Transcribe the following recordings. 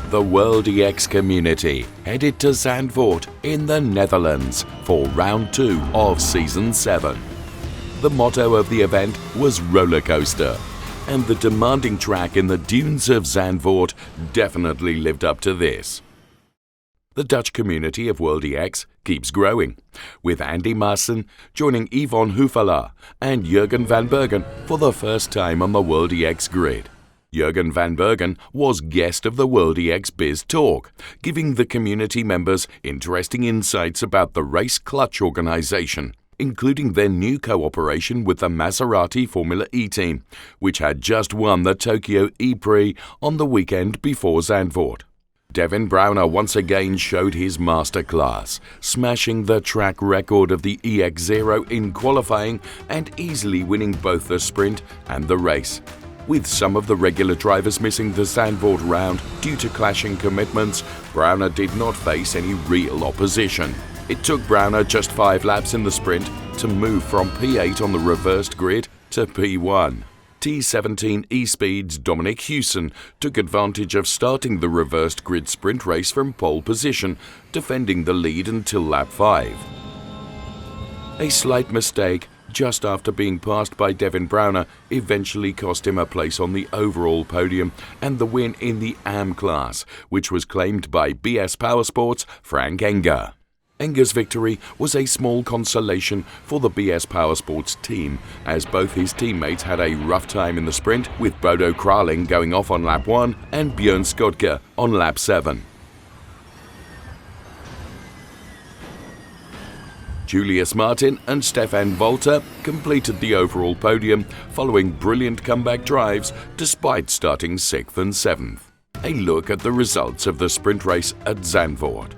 The World EX community headed to Zandvoort in the Netherlands for round 2 of Season 7. The motto of the event was Rollercoaster, and the demanding track in the dunes of Zandvoort definitely lived up to this. The Dutch community of World EX keeps growing, with Andy Maassen joining Yvonne Hoefala and Jurgen van Bergen for the first time on the World EX grid. Jurgen van Bergen was guest of the World EX Biz Talk, giving the community members interesting insights about the race clutch organization, including their new cooperation with the Maserati Formula E team, which had just won the Tokyo Prix on the weekend before Zandvoort. Devin Browner once again showed his masterclass, smashing the track record of the EX0 in qualifying and easily winning both the sprint and the race. With some of the regular drivers missing the Zandvoort round due to clashing commitments, Browner did not face any real opposition. It took Browner just 5 laps in the sprint to move from P8 on the reversed grid to P1. T17 eSpeed's Dominic Hewson took advantage of starting the reversed grid sprint race from pole position, defending the lead until lap 5. A slight mistake just after being passed by Devin Browner eventually cost him a place on the overall podium and the win in the AM class, which was claimed by BS Powersports' Frank Enger. Enger's victory was a small consolation for the BS Powersports team, as both his teammates had a rough time in the sprint, with Bodo Kraling going off on lap 1 and Björn Skodke on lap 7. Julius Martin and Stefan Volter completed the overall podium following brilliant comeback drives despite starting 6th and 7th. A look at the results of the sprint race at Zandvoort.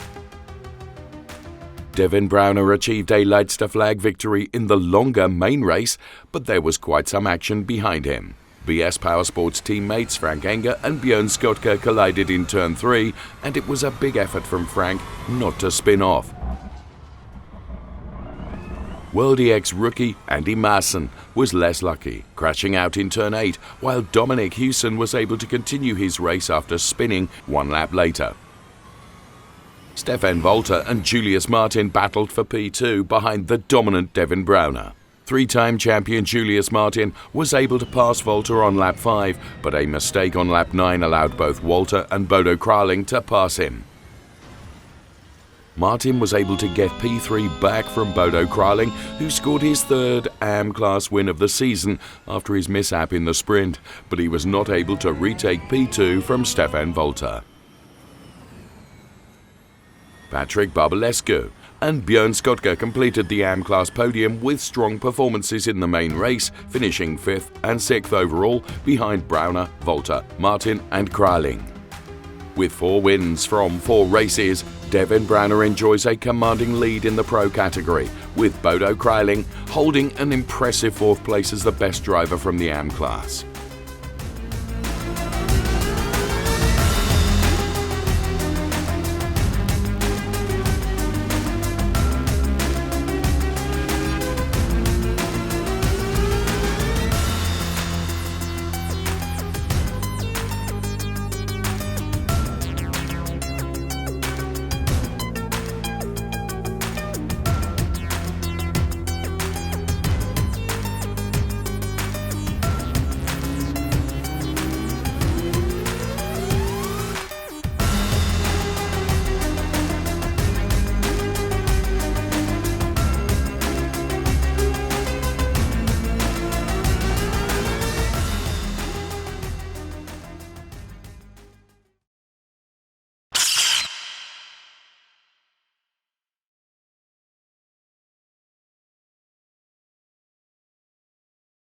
Devin Browner achieved a Leidster flag victory in the longer main race, but there was quite some action behind him. BS Powersports teammates Frank Enger and Björn Skodke collided in turn 3, and it was a big effort from Frank not to spin off. World EX rookie Andy Maassen was less lucky, crashing out in turn 8, while Dominic Hewson was able to continue his race after spinning 1 lap later. Stefan Volter and Julius Martin battled for P2 behind the dominant Devin Browner. 3-time champion Julius Martin was able to pass Volter on lap 5, but a mistake on lap 9 allowed both Volter and Bodo Kraling to pass him. Martin was able to get P3 back from Bodo Kraling, who scored his 3rd AM class win of the season after his mishap in the sprint, but he was not able to retake P2 from Stefan Volter. Patrick Barbulescu and Björn Skodke completed the AM class podium with strong performances in the main race, finishing 5th and 6th overall behind Browner, Volter, Martin and Kraling. With 4 wins from 4 races, Devin Browner enjoys a commanding lead in the pro category, with Bodo Kraling holding an impressive 4th place as the best driver from the AM class.